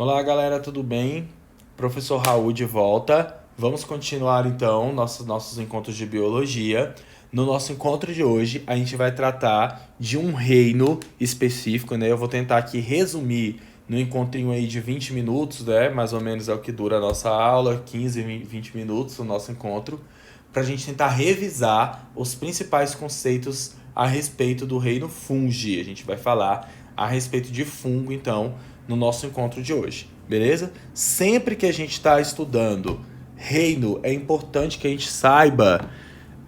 Olá, galera, tudo bem? Professor Raul de volta. Vamos continuar então nossos encontros de biologia. No nosso encontro de hoje, a gente vai tratar de um reino específico, né? Eu vou tentar aqui resumir no encontrinho aí de 20 minutos, né? Mais ou menos é o que dura a nossa aula, 15, 20 minutos o nosso encontro, para a gente tentar revisar os principais conceitos a respeito do reino fungi. A gente vai falar a respeito de fungo, então, no nosso encontro de hoje, beleza? Sempre que a gente está estudando reino, é importante que a gente saiba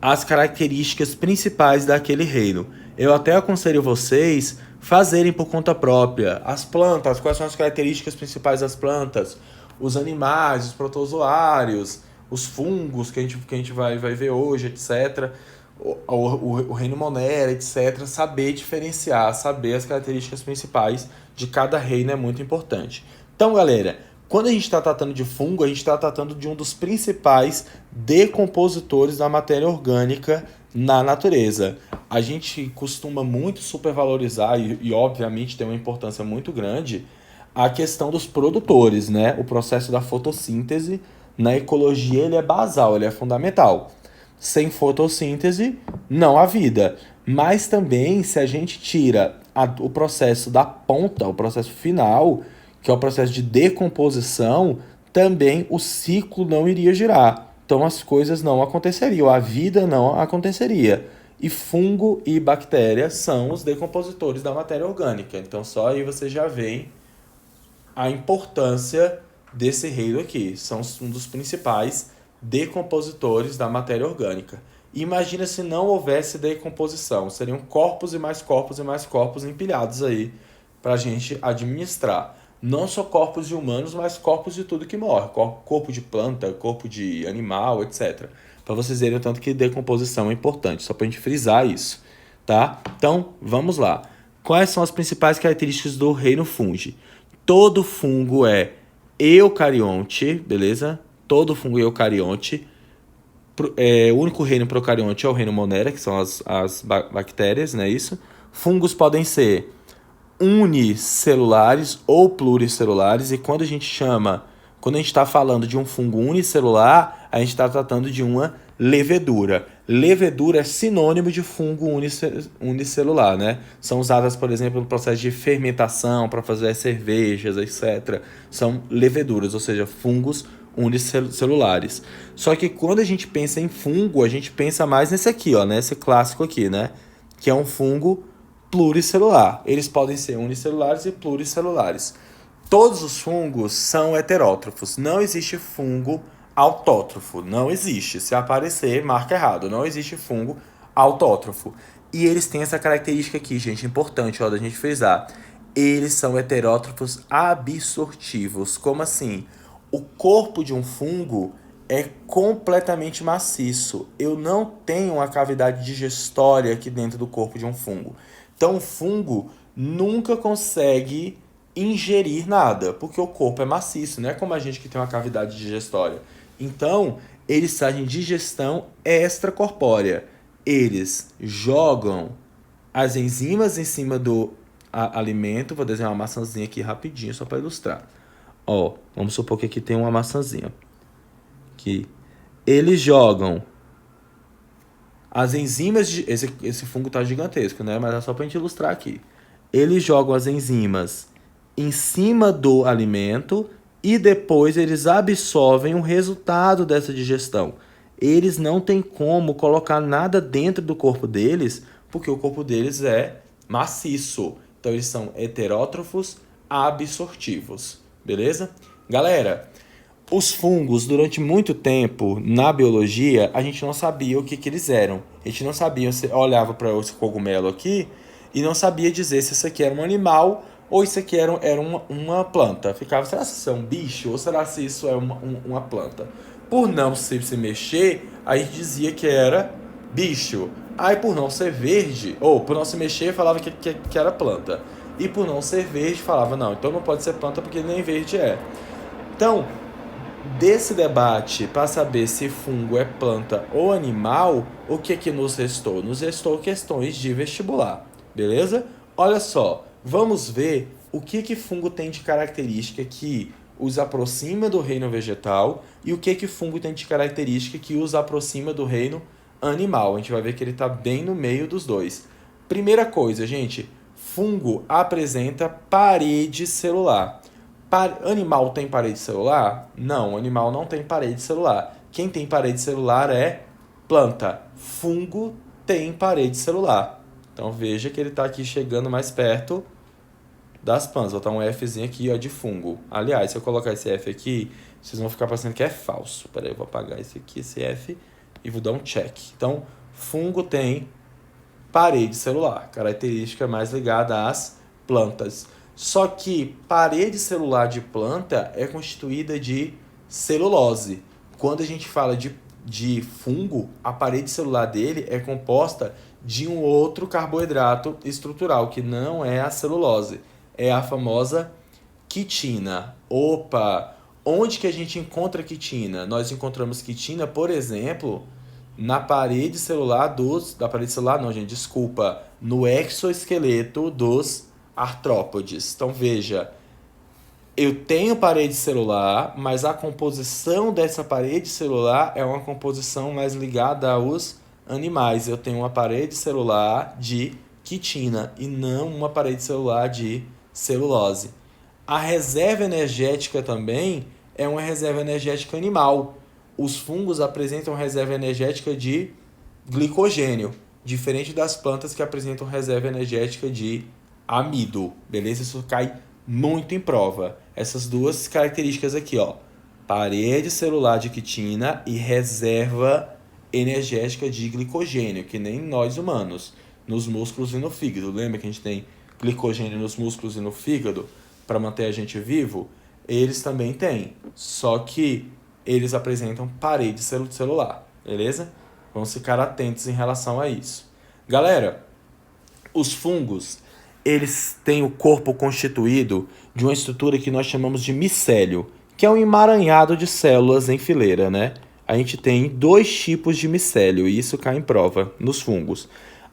as características principais daquele reino. Eu até aconselho vocês fazerem por conta própria. As plantas, quais são as características principais das plantas? Os animais, os protozoários, os fungos que a gente vai ver hoje, etc. O reino Monera, etc. Saber diferenciar, saber as características principais de cada reino é muito importante. Então, galera, quando a gente está tratando de fungo, a gente está tratando de um dos principais decompositores da matéria orgânica na natureza. A gente costuma muito supervalorizar e obviamente tem uma importância muito grande a questão dos produtores, né? O processo da fotossíntese na ecologia ele é basal, ele é fundamental. Sem fotossíntese, não há vida. Mas também, se a gente tira o processo da ponta, o processo final, que é o processo de decomposição, também o ciclo não iria girar. Então as coisas não aconteceriam, a vida não aconteceria. E fungo e bactéria são os decompositores da matéria orgânica. Então só aí você já vê a importância desse reino aqui. São um dos principais decompositores da matéria orgânica. Imagina se não houvesse decomposição. Seriam corpos e mais corpos e mais corpos empilhados aí para a gente administrar. Não só corpos de humanos, mas corpos de tudo que morre. Corpo de planta, corpo de animal, etc. Para vocês verem o tanto que decomposição é importante. Só para a gente frisar isso. Tá? Então, vamos lá. Quais são as principais características do reino fungi? Todo fungo é eucarionte, beleza? Todo fungo é eucarionte. O único reino procarionte é o reino Monera, que são as bactérias, não é isso? Fungos podem ser unicelulares ou pluricelulares, e quando a gente está falando de um fungo unicelular, a gente está tratando de uma levedura. Levedura é sinônimo de fungo unicelular, né? São usadas, por exemplo, no processo de fermentação para fazer cervejas, etc. São leveduras, ou seja, fungos unicelulares. Só que quando a gente pensa em fungo, a gente pensa mais nesse aqui, ó, nesse clássico aqui, né? Que é um fungo pluricelular. Eles podem ser unicelulares e pluricelulares. Todos os fungos são heterótrofos. Não existe fungo autótrofo. Não existe. Se aparecer, marca errado. Não existe fungo autótrofo. E eles têm essa característica aqui, gente, importante, ó, da gente frisar. Eles são heterótrofos absortivos. Como assim? O corpo de um fungo é completamente maciço. Eu não tenho uma cavidade digestória aqui dentro do corpo de um fungo. Então, o fungo nunca consegue ingerir nada, porque o corpo é maciço, não é como a gente que tem uma cavidade digestória. Então, eles fazem digestão extracorpórea. Eles jogam as enzimas em cima do alimento. Vou desenhar uma maçãzinha aqui rapidinho, só para ilustrar. Ó, vamos supor que aqui tem uma maçãzinha. Que eles jogam as enzimas esse fungo tá gigantesco, né? Mas é só pra gente ilustrar aqui. Eles jogam as enzimas em cima do alimento e depois eles absorvem o resultado dessa digestão. Eles não têm como colocar nada dentro do corpo deles, porque o corpo deles é maciço. Então eles são heterótrofos absortivos. Beleza? Galera, os fungos, durante muito tempo, na biologia, a gente não sabia o que eles eram. A gente não sabia, você olhava para esse cogumelo aqui e não sabia dizer se isso aqui era um animal ou isso aqui era uma planta. Ficava, será que isso é um bicho ou será que isso é uma planta? Por não se mexer, a gente dizia que era bicho. Aí por não ser verde, ou por não se mexer, falava que era planta. E por não ser verde, falava, não, então não pode ser planta porque nem verde é. Então, desse debate para saber se fungo é planta ou animal, o que nos restou? Nos restou questões de vestibular, beleza? Olha só, vamos ver o que fungo tem de característica que os aproxima do reino vegetal e o que fungo tem de característica que os aproxima do reino animal. A gente vai ver que ele está bem no meio dos dois. Primeira coisa, gente, fungo apresenta parede celular. Animal tem parede celular? Não, animal não tem parede celular. Quem tem parede celular é planta. Fungo tem parede celular. Então veja que ele está aqui chegando mais perto das plantas. Vou botar um Fzinho aqui, ó, de fungo. Aliás, se eu colocar esse F aqui, vocês vão ficar pensando que é falso. Peraí, eu vou apagar esse aqui, esse F, e vou dar um check. Então, fungo tem parede celular, característica mais ligada às plantas. Só que parede celular de planta é constituída de celulose. Quando a gente fala de fungo, a parede celular dele é composta de um outro carboidrato estrutural, que não é a celulose, é a famosa quitina. Opa! Onde que a gente encontra quitina? Nós encontramos quitina, por exemplo, na parede celular no exoesqueleto dos artrópodes. Então veja, eu tenho parede celular, mas a composição dessa parede celular é uma composição mais ligada aos animais. Eu tenho uma parede celular de quitina e não uma parede celular de celulose. A reserva energética também é uma reserva energética animal. Os fungos apresentam reserva energética de glicogênio, diferente das plantas que apresentam reserva energética de amido. Beleza? Isso cai muito em prova. Essas duas características aqui, ó. Parede celular de quitina e reserva energética de glicogênio, que nem nós humanos, nos músculos e no fígado. Lembra que a gente tem glicogênio nos músculos e no fígado para manter a gente vivo? Eles também têm, só que eles apresentam parede celular, beleza? Vamos ficar atentos em relação a isso. Galera, os fungos, eles têm o corpo constituído de uma estrutura que nós chamamos de micélio, que é um emaranhado de células em fileira, né? A gente tem dois tipos de micélio, e isso cai em prova nos fungos.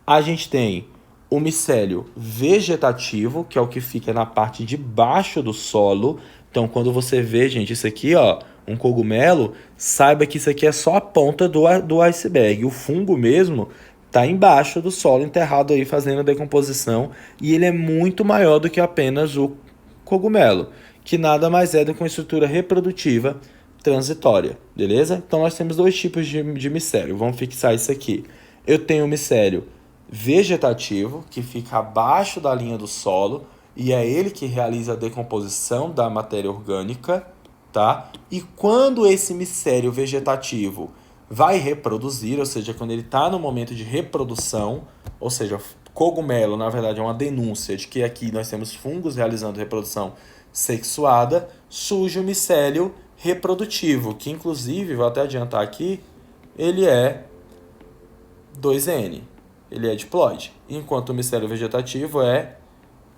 A gente tem o micélio vegetativo, que é o que fica na parte de baixo do solo. Então, quando você vê, gente, isso aqui, ó, um cogumelo, saiba que isso aqui é só a ponta do iceberg. O fungo mesmo está embaixo do solo, enterrado aí, fazendo a decomposição, e ele é muito maior do que apenas o cogumelo, que nada mais é do que uma estrutura reprodutiva transitória, beleza? Então, nós temos dois tipos de micélio. Vamos fixar isso aqui. Eu tenho o micélio vegetativo, que fica abaixo da linha do solo, e é ele que realiza a decomposição da matéria orgânica, tá? E quando esse micélio vegetativo vai reproduzir, ou seja, quando ele está no momento de reprodução, ou seja, cogumelo, na verdade, é uma denúncia de que aqui nós temos fungos realizando reprodução sexuada, surge o micélio reprodutivo, que inclusive, vou até adiantar aqui, ele é 2N, ele é diploide, enquanto o micélio vegetativo é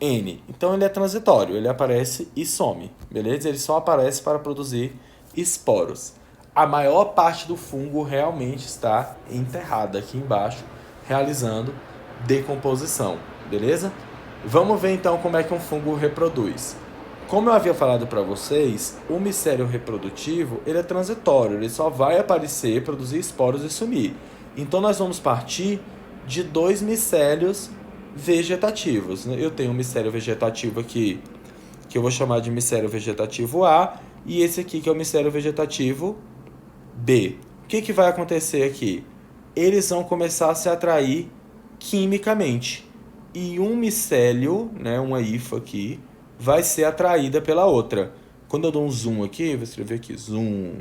N. Então ele é transitório, ele aparece e some, beleza? Ele só aparece para produzir esporos. A maior parte do fungo realmente está enterrada aqui embaixo, realizando decomposição, beleza? Vamos ver então como é que um fungo reproduz. Como eu havia falado para vocês, o micélio reprodutivo ele é transitório, ele só vai aparecer, produzir esporos e sumir. Então nós vamos partir de dois micélios vegetativos. Eu tenho um micélio vegetativo aqui, que eu vou chamar de micélio vegetativo A, e esse aqui que é o micélio vegetativo B. O que vai acontecer aqui? Eles vão começar a se atrair quimicamente. E um micélio, né, uma hifa aqui, vai ser atraída pela outra. Quando eu dou um zoom aqui, vou escrever aqui, zoom.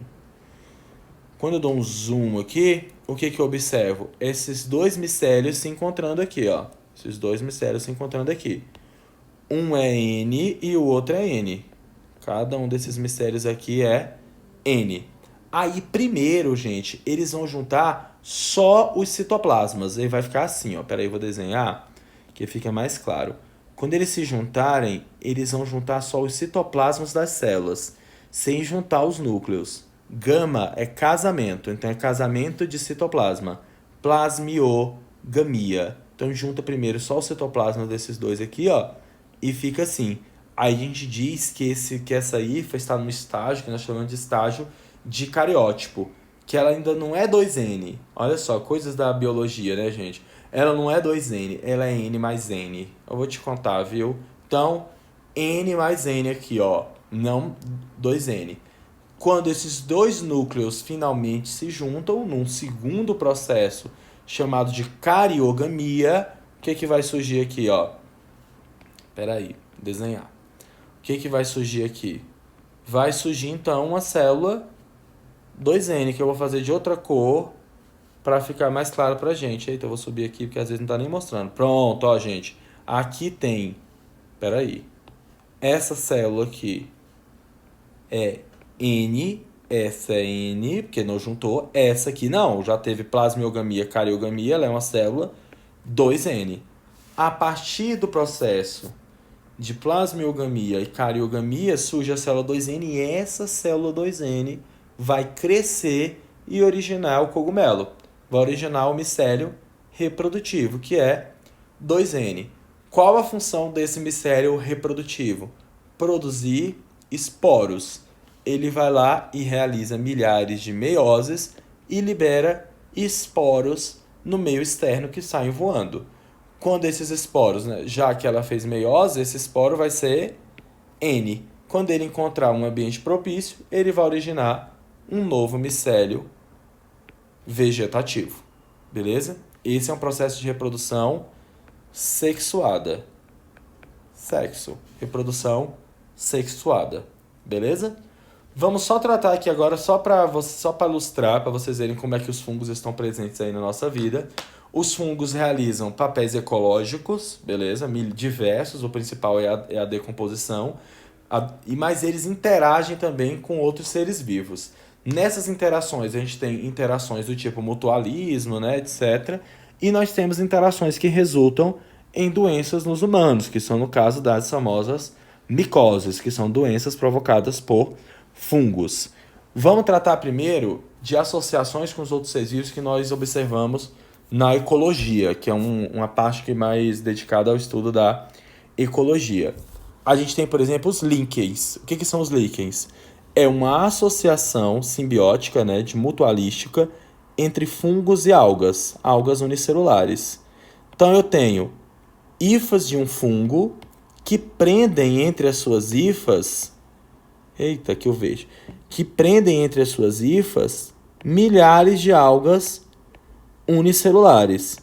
Quando eu dou um zoom aqui, o que eu observo? Esses dois micélios se encontrando aqui, ó. Esses dois micélios se encontrando aqui. Um é N e o outro é N. Cada um desses micélios aqui é N. Aí, primeiro, gente, eles vão juntar só os citoplasmas. Aí vai ficar assim, ó. Peraí, eu vou desenhar, que fica mais claro. Quando eles se juntarem, eles vão juntar só os citoplasmas das células, sem juntar os núcleos. Gama é casamento, então é casamento de citoplasma. Plasmiogamia. Então junta primeiro só o citoplasma desses dois aqui, ó, e fica assim. Aí a gente diz que essa hifa está no estágio, que nós chamamos de estágio de cariótipo, que ela ainda não é 2N. Olha só, coisas da biologia, né, gente? Ela não é 2N, ela é N mais N. Eu vou te contar, viu? Então, N mais N aqui, ó, não 2N. Quando esses dois núcleos finalmente se juntam num segundo processo chamado de cariogamia, o que vai surgir aqui, ó? Peraí, desenhar. O que vai surgir aqui? Vai surgir então uma célula 2N, que eu vou fazer de outra cor para ficar mais claro pra gente. Eita, eu vou subir aqui porque às vezes não tá nem mostrando. Pronto, ó, gente. Aqui tem, peraí, essa célula aqui é N, essa é N, porque não juntou. Essa aqui não, já teve plasmiogamia, cariogamia, ela é uma célula 2N. A partir do processo de plasmiogamia e cariogamia surge a célula 2N e essa célula 2N vai crescer e originar o cogumelo. Vai originar o micélio reprodutivo, que é 2N. Qual a função desse micélio reprodutivo? Produzir esporos. Ele vai lá e realiza milhares de meioses e libera esporos no meio externo que saem voando. Quando esses esporos, né, já que ela fez meiose, esse esporo vai ser N. Quando ele encontrar um ambiente propício, ele vai originar um novo micélio vegetativo. Beleza? Esse é um processo de reprodução sexuada. Sexo. Reprodução sexuada. Beleza? Vamos só tratar aqui agora, só para ilustrar, para vocês verem como é que os fungos estão presentes aí na nossa vida. Os fungos realizam papéis ecológicos, beleza? Diversos, o principal é a decomposição, mas eles interagem também com outros seres vivos. Nessas interações, a gente tem interações do tipo mutualismo, né, etc. E nós temos interações que resultam em doenças nos humanos, que são no caso das famosas micoses, que são doenças provocadas por fungos. Vamos tratar primeiro de associações com os outros seres vivos que nós observamos na ecologia, que é uma parte que é mais dedicada ao estudo da ecologia. A gente tem, por exemplo, os líquens. O que são os líquens? É uma associação simbiótica, né, de mutualística entre fungos e algas unicelulares. Então eu tenho hifas de um fungo que prendem entre as suas hifas, que prendem entre as suas hifas milhares de algas unicelulares.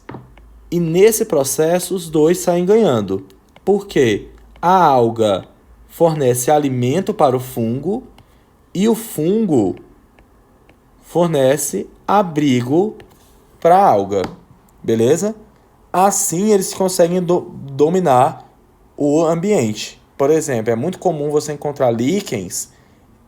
E nesse processo os dois saem ganhando. Por quê? A alga fornece alimento para o fungo e o fungo fornece abrigo para a alga. Beleza? Assim eles conseguem dominar o ambiente. Por exemplo, é muito comum você encontrar líquens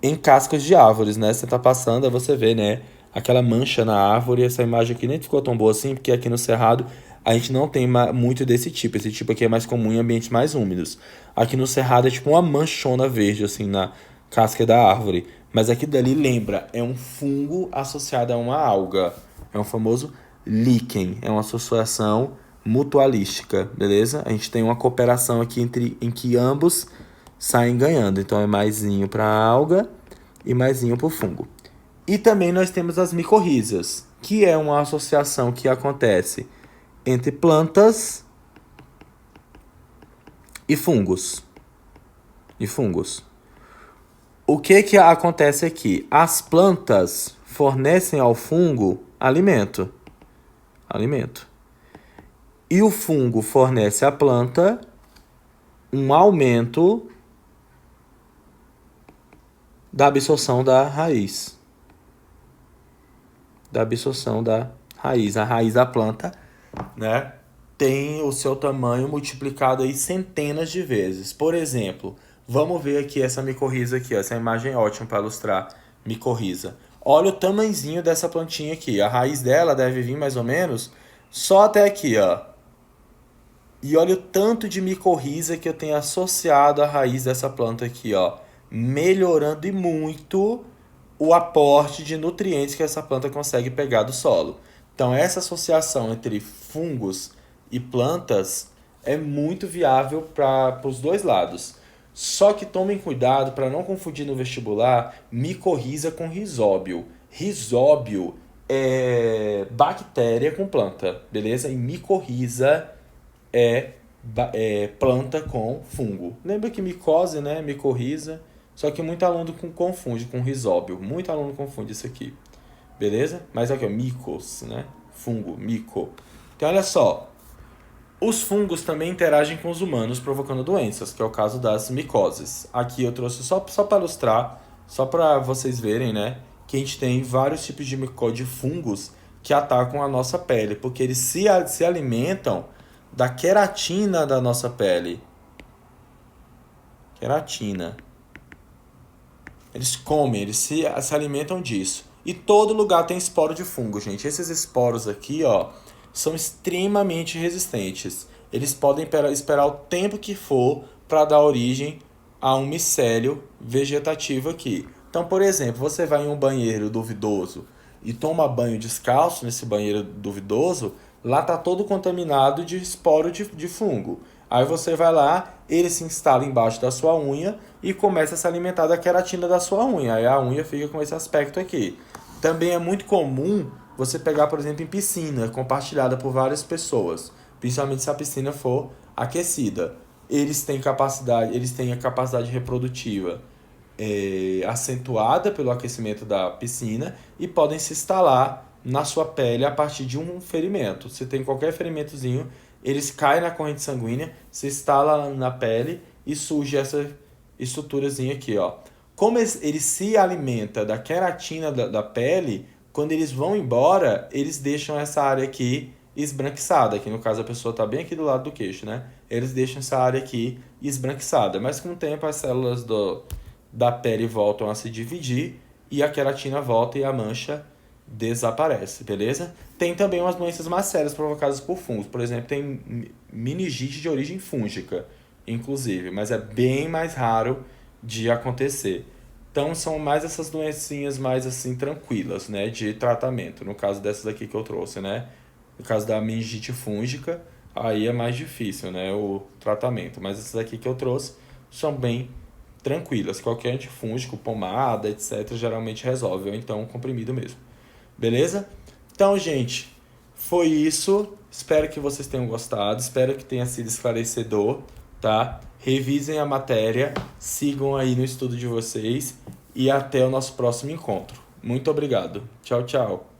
em cascas de árvores, né? Você tá passando, aí você vê, né, aquela mancha na árvore. Essa imagem aqui nem ficou tão boa assim, porque aqui no Cerrado a gente não tem muito desse tipo. Esse tipo aqui é mais comum em ambientes mais úmidos. Aqui no Cerrado é tipo uma manchona verde, assim, na casca da árvore. Mas aqui dali, lembra, é um fungo associado a uma alga. É um famoso líquen. É uma associação mutualística, beleza? A gente tem uma cooperação aqui em que ambos saem ganhando. Então é maisinho para a alga e maisinho para o fungo. E também nós temos as micorrízas, que é uma associação que acontece entre plantas e fungos. O que acontece aqui? As plantas fornecem ao fungo alimento. E o fungo fornece à planta um aumento da absorção da raiz. A raiz da planta, né, tem o seu tamanho multiplicado aí centenas de vezes. Por exemplo, vamos ver aqui essa micorriza aqui, ó. Essa imagem é ótima para ilustrar micorriza. Olha o tamanhozinho dessa plantinha aqui. A raiz dela deve vir mais ou menos só até aqui, ó. E olha o tanto de micorriza que eu tenho associado à raiz dessa planta aqui, ó, melhorando e muito o aporte de nutrientes que essa planta consegue pegar do solo. Então essa associação entre fungos e plantas é muito viável para os dois lados. Só que tomem cuidado para não confundir no vestibular micorriza com risóbio. Risóbio é bactéria com planta, beleza? E micorriza é planta com fungo. Lembra que micose, né? Micorriza. Só que muito aluno confunde com risóbio. Muito aluno confunde isso aqui. Beleza? Mas aqui, ó, micos, né? Fungo, mico. Então, olha só. Os fungos também interagem com os humanos, provocando doenças, que é o caso das micoses. Aqui eu trouxe só para ilustrar, só para vocês verem, né? Que a gente tem vários tipos de fungos que atacam a nossa pele, porque eles se alimentam da queratina da nossa pele. Queratina. Eles comem, eles se alimentam disso. E todo lugar tem esporo de fungo, gente. Esses esporos aqui, ó, são extremamente resistentes. Eles podem esperar o tempo que for para dar origem a um micélio vegetativo aqui. Então, por exemplo, você vai em um banheiro duvidoso e toma banho descalço nesse banheiro duvidoso, lá tá todo contaminado de esporo de fungo. Aí você vai lá, ele se instala embaixo da sua unha e começa a se alimentar da queratina da sua unha. Aí a unha fica com esse aspecto aqui. Também é muito comum você pegar, por exemplo, em piscina compartilhada por várias pessoas, principalmente se a piscina for aquecida. Eles têm a capacidade reprodutiva acentuada pelo aquecimento da piscina e podem se instalar na sua pele a partir de um ferimento. Se tem qualquer ferimentozinho, eles caem na corrente sanguínea, se instala na pele e surge essa estruturazinha aqui, ó. Como ele se alimenta da queratina da pele, quando eles vão embora, eles deixam essa área aqui esbranquiçada, que no caso a pessoa está bem aqui do lado do queixo, né? Eles deixam essa área aqui esbranquiçada, mas com o tempo as células da pele voltam a se dividir e a queratina volta e a mancha desaparece, beleza? Tem também umas doenças mais sérias provocadas por fungos, por exemplo, tem meningite de origem fúngica, inclusive, mas é bem mais raro de acontecer. Então são mais essas doencinhas mais assim tranquilas, né, de tratamento. No caso dessas aqui que eu trouxe, né? No caso da meningite fúngica, aí é mais difícil, né, o tratamento. Mas essas aqui que eu trouxe são bem tranquilas. Qualquer antifúngico, pomada, etc, geralmente resolve, ou então comprimido mesmo. Beleza? Então, gente, foi isso. Espero que vocês tenham gostado. Espero que tenha sido esclarecedor, tá? Revisem a matéria, sigam aí no estudo de vocês e até o nosso próximo encontro. Muito obrigado. Tchau, tchau.